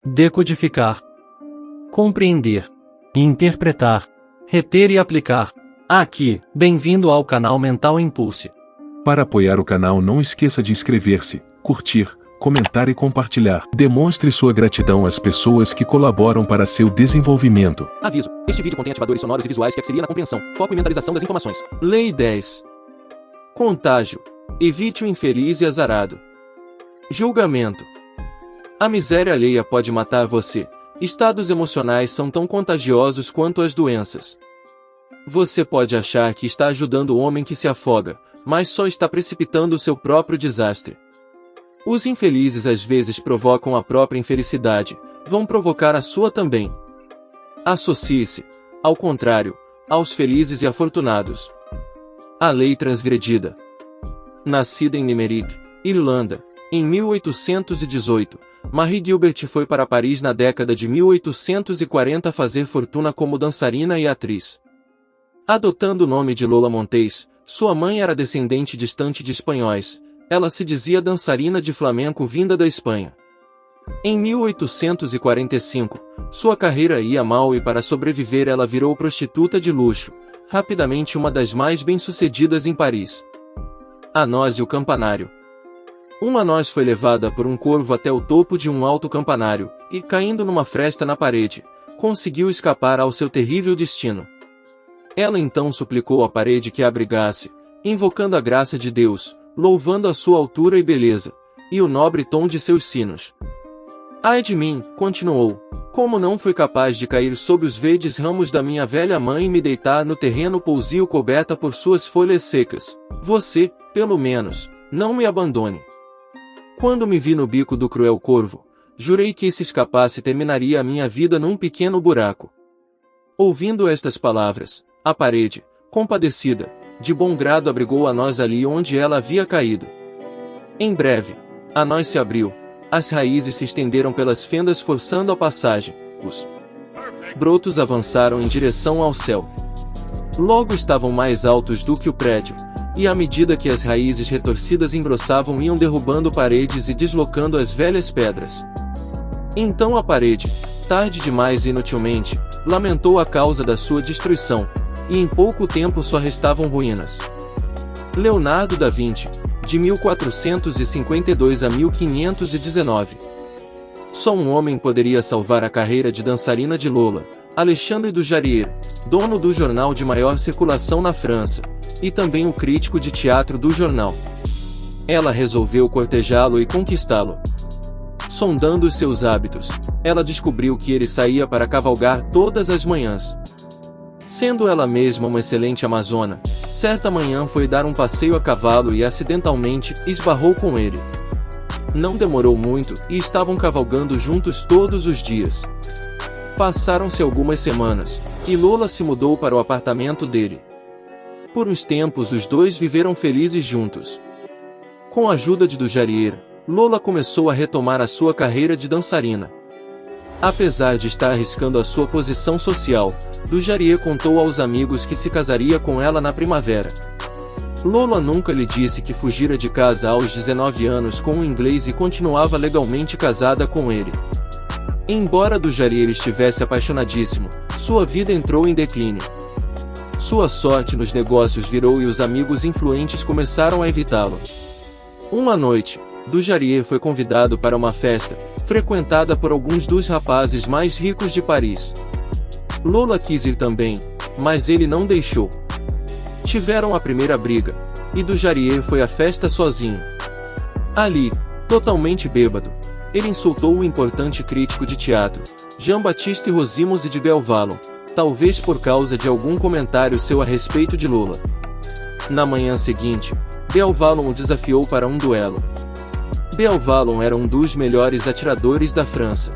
decodificar, compreender, interpretar, reter e aplicar. Aqui, bem-vindo ao canal Mental Impulse. Para apoiar o canal, não esqueça de inscrever-se, curtir, comentar e compartilhar. Demonstre sua gratidão às pessoas que colaboram para seu desenvolvimento. Aviso: este vídeo contém ativadores sonoros e visuais que auxiliam na compreensão, foco e mentalização das informações. Lei 10. Contágio. Evite o infeliz e azarado. Julgamento. A miséria alheia pode matar você. Estados emocionais são tão contagiosos quanto as doenças. Você pode achar que está ajudando o homem que se afoga, mas só está precipitando o seu próprio desastre. Os infelizes às vezes provocam a própria infelicidade, vão provocar a sua também. Associe-se, ao contrário, aos felizes e afortunados. A lei transgredida. Nascida em Limerick, Irlanda, em 1818, Marie Gilbert foi para Paris na década de 1840 fazer fortuna como dançarina e atriz. Adotando o nome de Lola Montez, sua mãe era descendente distante de espanhóis, ela se dizia dançarina de flamenco vinda da Espanha. Em 1845, sua carreira ia mal e para sobreviver ela virou prostituta de luxo, rapidamente uma das mais bem-sucedidas em Paris. A noz e o campanário. Uma noz foi levada por um corvo até o topo de um alto campanário, e, caindo numa fresta na parede, conseguiu escapar ao seu terrível destino. Ela então suplicou à parede que a abrigasse, invocando a graça de Deus, louvando a sua altura e beleza, e o nobre tom de seus sinos. Ai de mim, continuou, como não fui capaz de cair sob os verdes ramos da minha velha mãe e me deitar no terreno pousio coberta por suas folhas secas. Você, pelo menos, não me abandone. Quando me vi no bico do cruel corvo, jurei que se escapasse terminaria a minha vida num pequeno buraco. Ouvindo estas palavras, a parede, compadecida, de bom grado abrigou a noz ali onde ela havia caído. Em breve, a noz se abriu, as raízes se estenderam pelas fendas forçando a passagem, os brotos avançaram em direção ao céu. Logo estavam mais altos do que o prédio, e à medida que as raízes retorcidas engrossavam iam derrubando paredes e deslocando as velhas pedras. Então a parede, tarde demais e inutilmente, lamentou a causa da sua destruição, e em pouco tempo só restavam ruínas. Leonardo da Vinci, de 1452 a 1519. Só um homem poderia salvar a carreira de dançarina de Lola, Alexandre du Jarrier, dono do jornal de maior circulação na França, e também o crítico de teatro do jornal. Ela resolveu cortejá-lo e conquistá-lo. Sondando os seus hábitos, ela descobriu que ele saía para cavalgar todas as manhãs. Sendo ela mesma uma excelente amazona, certa manhã foi dar um passeio a cavalo e acidentalmente esbarrou com ele. Não demorou muito e estavam cavalgando juntos todos os dias. Passaram-se algumas semanas, e Lola se mudou para o apartamento dele. Por uns tempos os dois viveram felizes juntos. Com a ajuda de du Jarrier, Lola começou a retomar a sua carreira de dançarina. Apesar de estar arriscando a sua posição social, du Jarrier contou aos amigos que se casaria com ela na primavera. Lola nunca lhe disse que fugira de casa aos 19 anos com um inglês e continuava legalmente casada com ele. Embora du Jarrier estivesse apaixonadíssimo, sua vida entrou em declínio. Sua sorte nos negócios virou e os amigos influentes começaram a evitá-lo. Uma noite, du Jarrier foi convidado para uma festa, frequentada por alguns dos rapazes mais ricos de Paris. Lola quis ir também, mas ele não deixou. Tiveram a primeira briga, e du Jarrier foi à festa sozinho. Ali, totalmente bêbado, ele insultou o importante crítico de teatro, Jean-Baptiste Rosimond de Belvalon, talvez por causa de algum comentário seu a respeito de Lola. Na manhã seguinte, Belvalon o desafiou para um duelo. Belvalon era um dos melhores atiradores da França.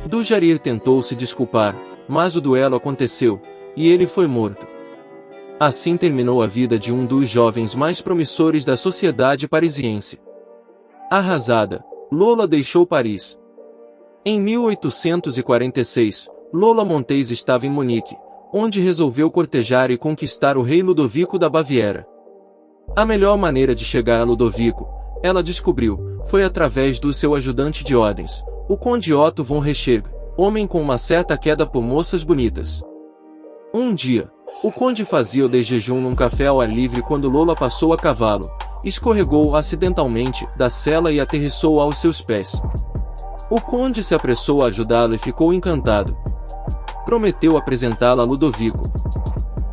Du Jarrier tentou se desculpar, mas o duelo aconteceu, e ele foi morto. Assim terminou a vida de um dos jovens mais promissores da sociedade parisiense. Arrasada, Lola deixou Paris. Em 1846, Lola Montez estava em Munique, onde resolveu cortejar e conquistar o rei Ludovico da Baviera. A melhor maneira de chegar a Ludovico, ela descobriu, foi através do seu ajudante de ordens, O conde Otto von Rescheg, homem com uma certa queda por moças bonitas. Um dia, o conde fazia o de jejum num café ao ar livre quando Lola passou a cavalo, escorregou acidentalmente da sela e aterrissou aos seus pés. O conde se apressou a ajudá-lo e ficou encantado. Prometeu apresentá-la a Ludovico.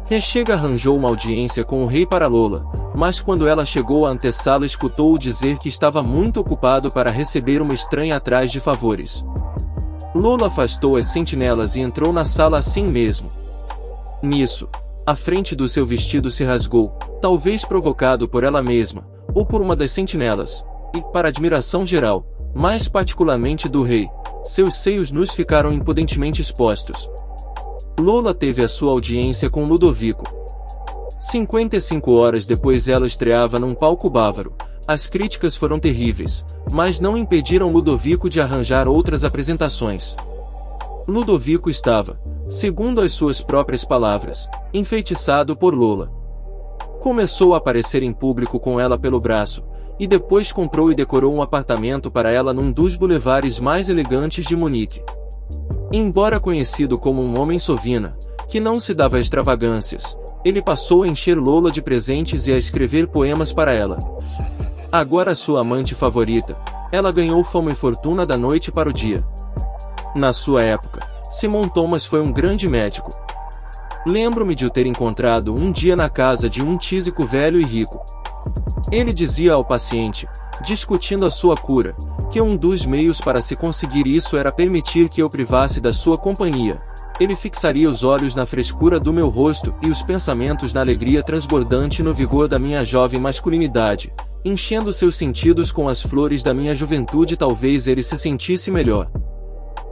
Rescheg arranjou uma audiência com o rei para Lola, mas quando ela chegou à antessala escutou-o dizer que estava muito ocupado para receber uma estranha atrás de favores. Lola afastou as sentinelas e entrou na sala assim mesmo. Nisso, a frente do seu vestido se rasgou, talvez provocado por ela mesma, ou por uma das sentinelas, e, para admiração geral, mais particularmente do rei, seus seios nus ficaram impudentemente expostos. Lola teve a sua audiência com Ludovico. 55 horas depois ela estreava num palco bávaro. As críticas foram terríveis, mas não impediram Ludovico de arranjar outras apresentações. Ludovico estava, segundo as suas próprias palavras, enfeitiçado por Lola. Começou a aparecer em público com ela pelo braço, e depois comprou e decorou um apartamento para ela num dos bulevares mais elegantes de Munique. Embora conhecido como um homem sovina, que não se dava a extravagâncias, ele passou a encher Lola de presentes e a escrever poemas para ela. Agora sua amante favorita, ela ganhou fama e fortuna da noite para o dia. Na sua época, Simon Thomas foi um grande médico. Lembro-me de o ter encontrado um dia na casa de um tísico velho e rico. Ele dizia ao paciente, discutindo a sua cura, que um dos meios para se conseguir isso era permitir que eu privasse da sua companhia. Ele fixaria os olhos na frescura do meu rosto e os pensamentos na alegria transbordante no vigor da minha jovem masculinidade, enchendo seus sentidos com as flores da minha juventude. Talvez ele se sentisse melhor.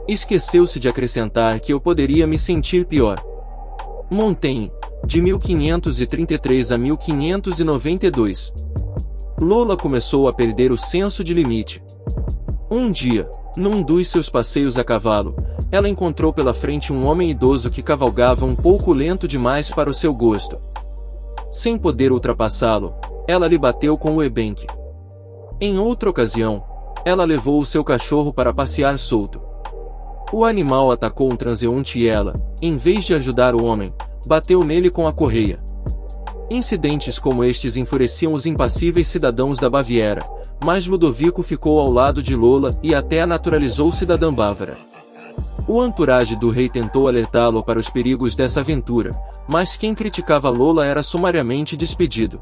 Esqueceu-se de acrescentar que eu poderia me sentir pior. Montaigne, de 1533 a 1592. Lola começou a perder o senso de limite. Um dia, num dos seus passeios a cavalo, ela encontrou pela frente um homem idoso que cavalgava um pouco lento demais para o seu gosto. Sem poder ultrapassá-lo, ela lhe bateu com o ebenque. Em outra ocasião, ela levou o seu cachorro para passear solto. O animal atacou um transeunte e ela, em vez de ajudar o homem, bateu nele com a correia. Incidentes como estes enfureciam os impassíveis cidadãos da Baviera, mas Ludovico ficou ao lado de Lola e até a naturalizou cidadã bávara. O entourage do rei tentou alertá-lo para os perigos dessa aventura, mas quem criticava Lola era sumariamente despedido.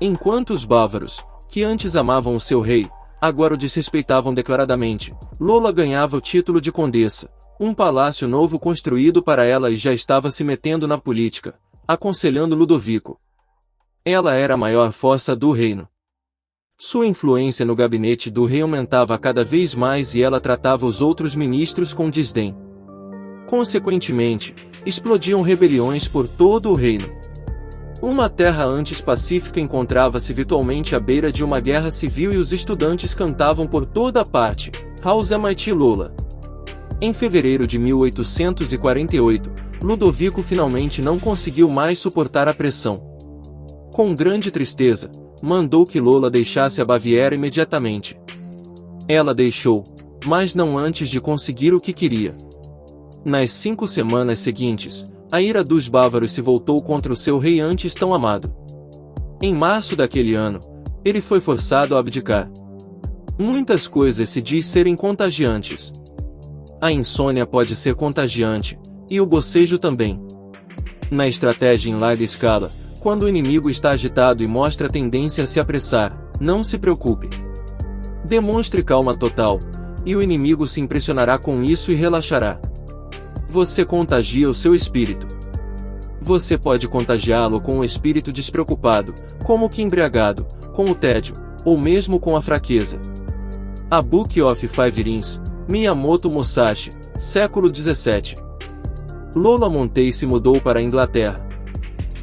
Enquanto os bávaros, que antes amavam o seu rei, agora o desrespeitavam declaradamente, Lola ganhava o título de condessa, um palácio novo construído para ela e já estava se metendo na política, aconselhando Ludovico. Ela era a maior força do reino. Sua influência no gabinete do rei aumentava cada vez mais e ela tratava os outros ministros com desdém. Consequentemente, explodiam rebeliões por todo o reino. Uma terra antes pacífica encontrava-se virtualmente à beira de uma guerra civil e os estudantes cantavam por toda a parte, House Mighty Lola. Em fevereiro de 1848, Ludovico finalmente não conseguiu mais suportar a pressão. Com grande tristeza, mandou que Lola deixasse a Baviera imediatamente. Ela deixou, mas não antes de conseguir o que queria. Nas 5 semanas seguintes, a ira dos bávaros se voltou contra o seu rei antes tão amado. Em março daquele ano, ele foi forçado a abdicar. Muitas coisas se diz serem contagiantes. A insônia pode ser contagiante, e o bocejo também. Na estratégia em larga escala, quando o inimigo está agitado e mostra tendência a se apressar, não se preocupe. Demonstre calma total, e o inimigo se impressionará com isso e relaxará. Você contagia o seu espírito. Você pode contagiá-lo com o espírito despreocupado, como que embriagado, com o tédio, ou mesmo com a fraqueza. A Book of Five Rings, Miyamoto Musashi, século 17. Lola Montaigne se mudou para a Inglaterra.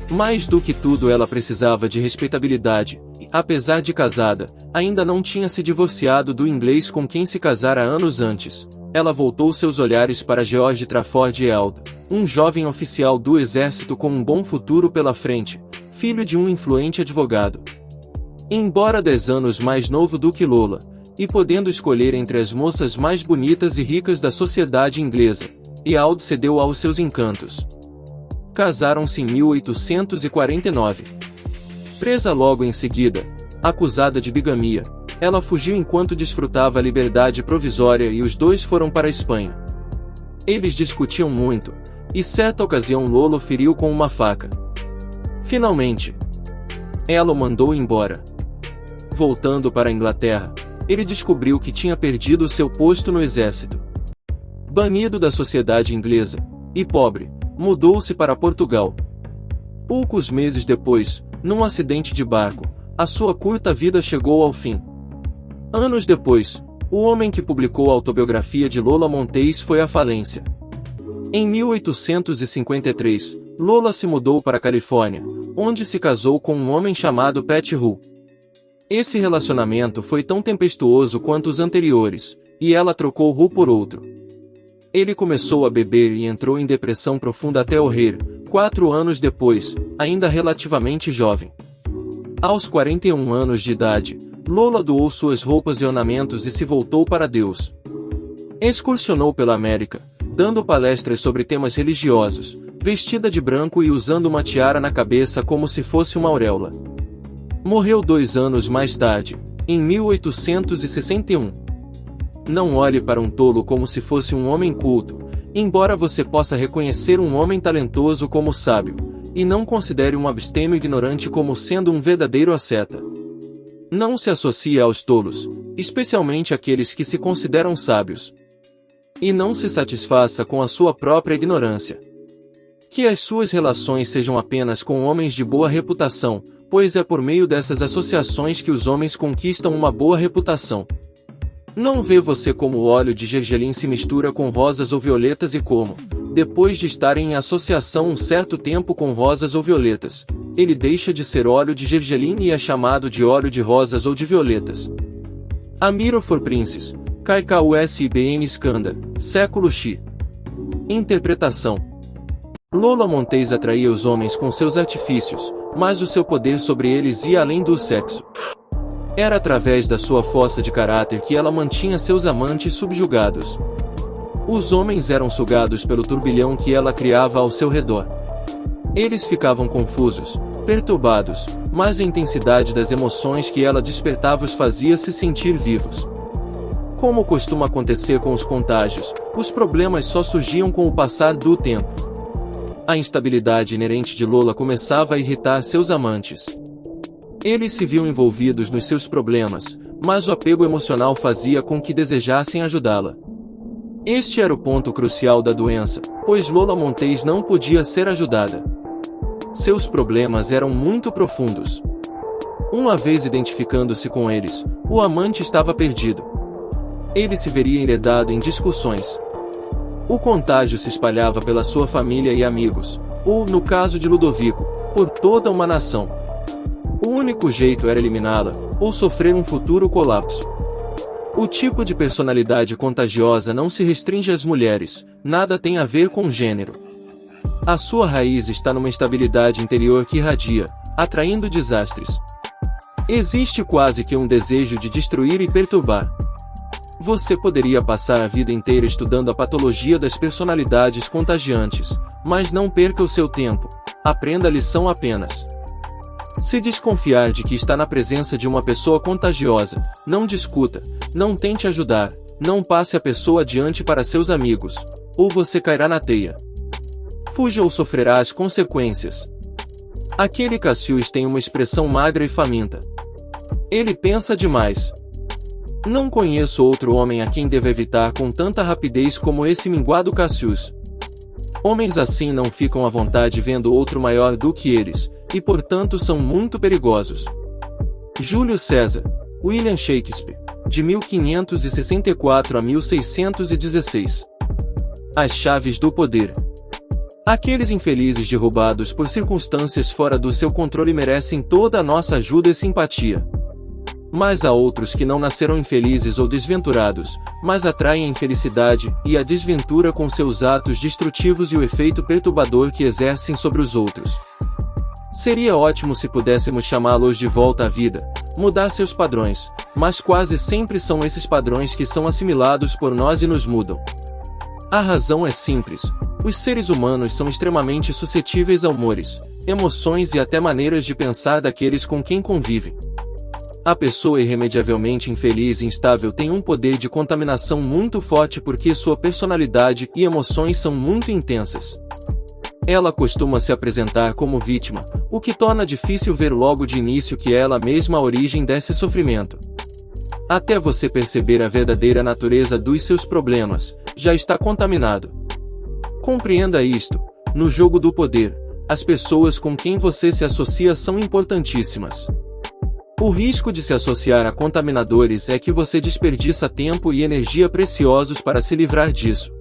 Mais do que tudo ela precisava de respeitabilidade, e, apesar de casada, ainda não tinha se divorciado do inglês com quem se casara anos antes. Ela voltou seus olhares para George Trafford Eald, um jovem oficial do exército com um bom futuro pela frente, filho de um influente advogado. Embora 10 anos mais novo do que Lola, e podendo escolher entre as moças mais bonitas e ricas da sociedade inglesa, Eald cedeu aos seus encantos. Casaram-se em 1849. Presa logo em seguida, acusada de bigamia, ela fugiu enquanto desfrutava a liberdade provisória e os dois foram para a Espanha. Eles discutiam muito, e certa ocasião Lolo feriu com uma faca. Finalmente, ela o mandou embora. Voltando para a Inglaterra, ele descobriu que tinha perdido seu posto no exército. Banido da sociedade inglesa, e pobre, mudou-se para Portugal. Poucos meses depois, num acidente de barco, a sua curta vida chegou ao fim. Anos depois, o homem que publicou a autobiografia de Lola Montez foi à falência. Em 1853, Lola se mudou para a Califórnia, onde se casou com um homem chamado Pat Hu. Esse relacionamento foi tão tempestuoso quanto os anteriores, e ela trocou Hu por outro. Ele começou a beber e entrou em depressão profunda até morrer, 4 anos depois, ainda relativamente jovem. Aos 41 anos de idade, Lola doou suas roupas e ornamentos e se voltou para Deus. Excursionou pela América, dando palestras sobre temas religiosos, vestida de branco e usando uma tiara na cabeça como se fosse uma auréola. Morreu 2 anos mais tarde, em 1861. Não olhe para um tolo como se fosse um homem culto, embora você possa reconhecer um homem talentoso como sábio, e não considere um abstêmio ignorante como sendo um verdadeiro asceta. Não se associe aos tolos, especialmente aqueles que se consideram sábios. E não se satisfaça com a sua própria ignorância. Que as suas relações sejam apenas com homens de boa reputação, pois é por meio dessas associações que os homens conquistam uma boa reputação. Não vê você como o óleo de gergelim se mistura com rosas ou violetas e como, depois de estarem em associação um certo tempo com rosas ou violetas, ele deixa de ser óleo de gergelim e é chamado de óleo de rosas ou de violetas. Amiro for Princes, KKUSIBM Skandar, século X. Interpretação. Lola Montez atraía os homens com seus artifícios, mas o seu poder sobre eles ia além do sexo. Era através da sua força de caráter que ela mantinha seus amantes subjugados. Os homens eram sugados pelo turbilhão que ela criava ao seu redor. Eles ficavam confusos, perturbados, mas a intensidade das emoções que ela despertava os fazia se sentir vivos. Como costuma acontecer com os contágios, os problemas só surgiam com o passar do tempo. A instabilidade inerente de Lola começava a irritar seus amantes. Eles se viam envolvidos nos seus problemas, mas o apego emocional fazia com que desejassem ajudá-la. Este era o ponto crucial da doença, pois Lola Montez não podia ser ajudada. Seus problemas eram muito profundos. Uma vez identificando-se com eles, o amante estava perdido. Ele se veria enredado em discussões. O contágio se espalhava pela sua família e amigos, ou, no caso de Ludovico, por toda uma nação. O único jeito era eliminá-la, ou sofrer um futuro colapso. O tipo de personalidade contagiosa não se restringe às mulheres, nada tem a ver com gênero. A sua raiz está numa instabilidade interior que irradia, atraindo desastres. Existe quase que um desejo de destruir e perturbar. Você poderia passar a vida inteira estudando a patologia das personalidades contagiantes, mas não perca o seu tempo. Aprenda a lição apenas. Se desconfiar de que está na presença de uma pessoa contagiosa, não discuta, não tente ajudar, não passe a pessoa adiante para seus amigos, ou você cairá na teia. Fuja ou sofrerá as consequências. Aquele Cassius tem uma expressão magra e faminta. Ele pensa demais. Não conheço outro homem a quem deva evitar com tanta rapidez como esse minguado Cassius. Homens assim não ficam à vontade vendo outro maior do que eles, e portanto são muito perigosos. Júlio César, William Shakespeare, de 1564 a 1616. As chaves do poder. Aqueles infelizes derrubados por circunstâncias fora do seu controle merecem toda a nossa ajuda e simpatia. Mas há outros que não nasceram infelizes ou desventurados, mas atraem a infelicidade e a desventura com seus atos destrutivos e o efeito perturbador que exercem sobre os outros. Seria ótimo se pudéssemos chamá-los de volta à vida, mudar seus padrões, mas quase sempre são esses padrões que são assimilados por nós e nos mudam. A razão é simples: os seres humanos são extremamente suscetíveis a humores, emoções e até maneiras de pensar daqueles com quem convivem. A pessoa irremediavelmente infeliz e instável tem um poder de contaminação muito forte porque sua personalidade e emoções são muito intensas. Ela costuma se apresentar como vítima, o que torna difícil ver logo de início que é ela mesma a origem desse sofrimento. Até você perceber a verdadeira natureza dos seus problemas, já está contaminado. Compreenda isto: no jogo do poder, as pessoas com quem você se associa são importantíssimas. O risco de se associar a contaminadores é que você desperdiça tempo e energia preciosos para se livrar disso.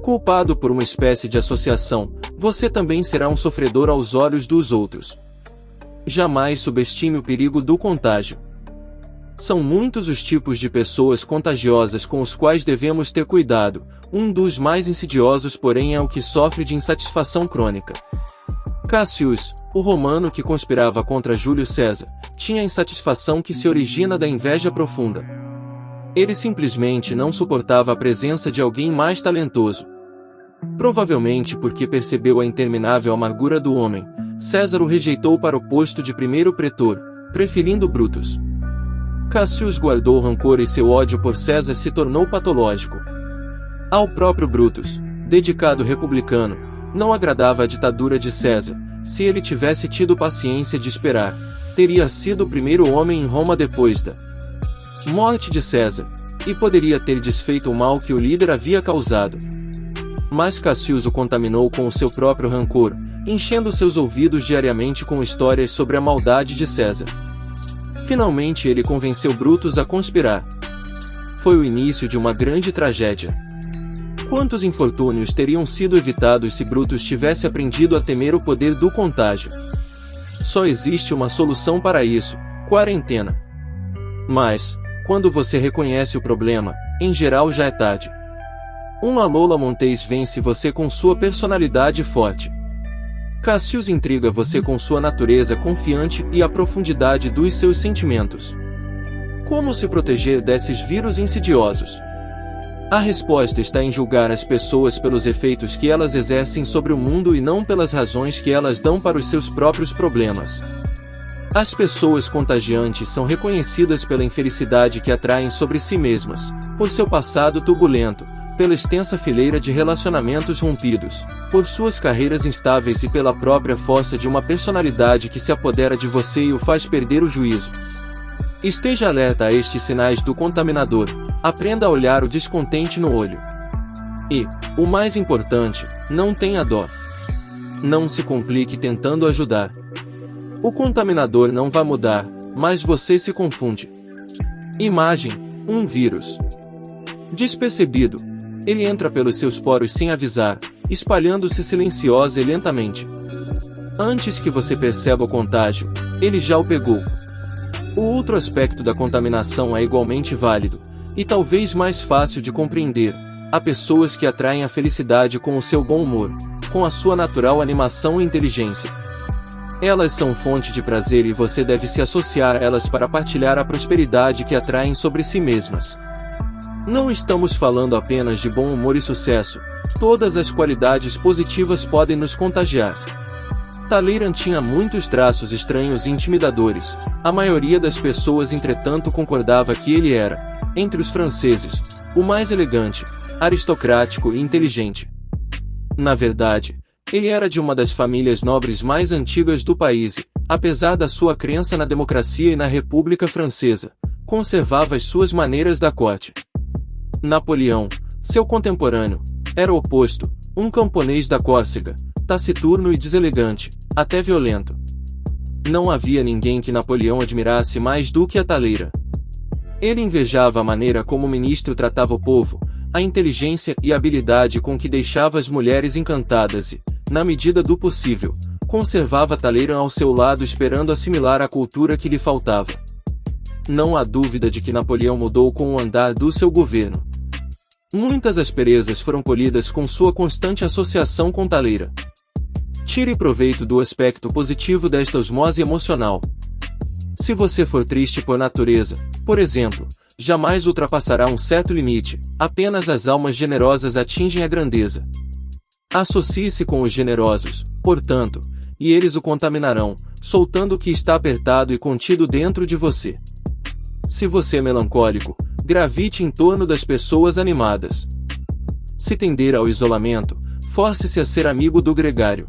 Culpado por uma espécie de associação, você também será um sofredor aos olhos dos outros. Jamais subestime o perigo do contágio. São muitos os tipos de pessoas contagiosas com os quais devemos ter cuidado. Um dos mais insidiosos, porém, é o que sofre de insatisfação crônica. Cassius, o romano que conspirava contra Júlio César, tinha insatisfação que se origina da inveja profunda. Ele simplesmente não suportava a presença de alguém mais talentoso. Provavelmente porque percebeu a interminável amargura do homem, César o rejeitou para o posto de primeiro pretor, preferindo Brutus. Cassius guardou rancor e seu ódio por César se tornou patológico. Ao próprio Brutus, dedicado republicano, não agradava a ditadura de César. Se ele tivesse tido paciência de esperar, teria sido o primeiro homem em Roma depois da morte de César, e poderia ter desfeito o mal que o líder havia causado. Mas Cassius o contaminou com o seu próprio rancor, enchendo seus ouvidos diariamente com histórias sobre a maldade de César. Finalmente ele convenceu Brutus a conspirar. Foi o início de uma grande tragédia. Quantos infortúnios teriam sido evitados se Brutus tivesse aprendido a temer o poder do contágio? Só existe uma solução para isso: quarentena. Mas, quando você reconhece o problema, em geral já é tarde. Uma Lola Montez vence você com sua personalidade forte. Cassius intriga você com sua natureza confiante e a profundidade dos seus sentimentos. Como se proteger desses vírus insidiosos? A resposta está em julgar as pessoas pelos efeitos que elas exercem sobre o mundo e não pelas razões que elas dão para os seus próprios problemas. As pessoas contagiantes são reconhecidas pela infelicidade que atraem sobre si mesmas, por seu passado turbulento, pela extensa fileira de relacionamentos rompidos, por suas carreiras instáveis e pela própria força de uma personalidade que se apodera de você e o faz perder o juízo. Esteja alerta a estes sinais do contaminador, aprenda a olhar o descontente no olho. E, o mais importante, não tenha dó. Não se complique tentando ajudar. O contaminador não vai mudar, mas você se confunde. Imagem: um vírus. Despercebido, ele entra pelos seus poros sem avisar, espalhando-se silenciosa e lentamente. Antes que você perceba o contágio, ele já o pegou. O outro aspecto da contaminação é igualmente válido, e talvez mais fácil de compreender: há pessoas que atraem a felicidade com o seu bom humor, com a sua natural animação e inteligência. Elas são fonte de prazer e você deve se associar a elas para partilhar a prosperidade que atraem sobre si mesmas. Não estamos falando apenas de bom humor e sucesso, todas as qualidades positivas podem nos contagiar. Talleyrand tinha muitos traços estranhos e intimidadores, a maioria das pessoas entretanto concordava que ele era, entre os franceses, o mais elegante, aristocrático e inteligente. Na verdade, ele era de uma das famílias nobres mais antigas do país e, apesar da sua crença na democracia e na República Francesa, conservava as suas maneiras da corte. Napoleão, seu contemporâneo, era o oposto, um camponês da Córcega, taciturno e deselegante, até violento. Não havia ninguém que Napoleão admirasse mais do que a Talleyrand. Ele invejava a maneira como o ministro tratava o povo, a inteligência e a habilidade com que deixava as mulheres encantadas e, na medida do possível, conservava Talleyrand ao seu lado esperando assimilar a cultura que lhe faltava. Não há dúvida de que Napoleão mudou com o andar do seu governo. Muitas asperezas foram colhidas com sua constante associação com Talleyrand. Tire proveito do aspecto positivo desta osmose emocional. Se você for triste por natureza, Por exemplo, jamais ultrapassará um certo limite, apenas as almas generosas atingem a grandeza. Associe-se com os generosos, portanto, e eles o contaminarão, soltando o que está apertado e contido dentro de você. Se você é melancólico, gravite em torno das pessoas animadas. Se tender ao isolamento, force-se a ser amigo do gregário.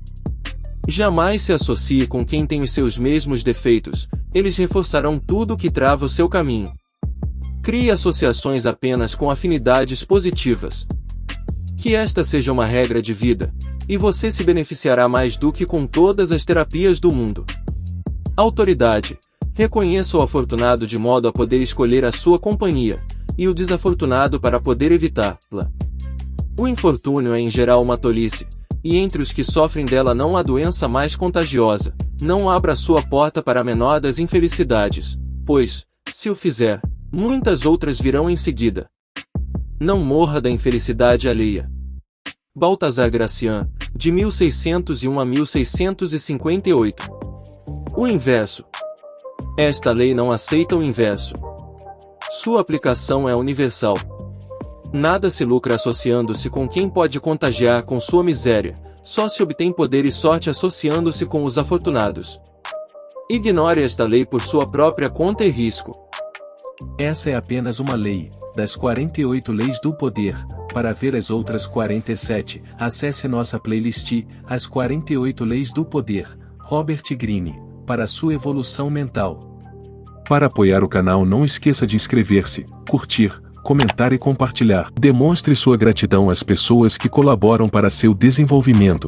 Jamais se associe com quem tem os seus mesmos defeitos, eles reforçarão tudo o que trava o seu caminho. Crie associações apenas com afinidades positivas. Que esta seja uma regra de vida, e você se beneficiará mais do que com todas as terapias do mundo. Autoridade. Reconheça o afortunado de modo a poder escolher a sua companhia, e o desafortunado para poder evitá-la. O infortúnio é em geral uma tolice, e entre os que sofrem dela não há doença mais contagiosa. Não abra sua porta para a menor das infelicidades, pois, se o fizer, muitas outras virão em seguida. Não morra da infelicidade alheia. Baltazar Gracian, de 1601 a 1658. O inverso. Esta lei não aceita o inverso. Sua aplicação é universal. Nada se lucra associando-se com quem pode contagiar com sua miséria, só se obtém poder e sorte associando-se com os afortunados. Ignore esta lei por sua própria conta e risco. Essa é apenas uma lei, das 48 leis do poder. Para ver as outras 47, acesse nossa playlist, As 48 Leis do Poder, Robert Greene, para sua evolução mental. Para apoiar o canal não esqueça de inscrever-se, curtir, comentar e compartilhar. Demonstre sua gratidão às pessoas que colaboram para seu desenvolvimento.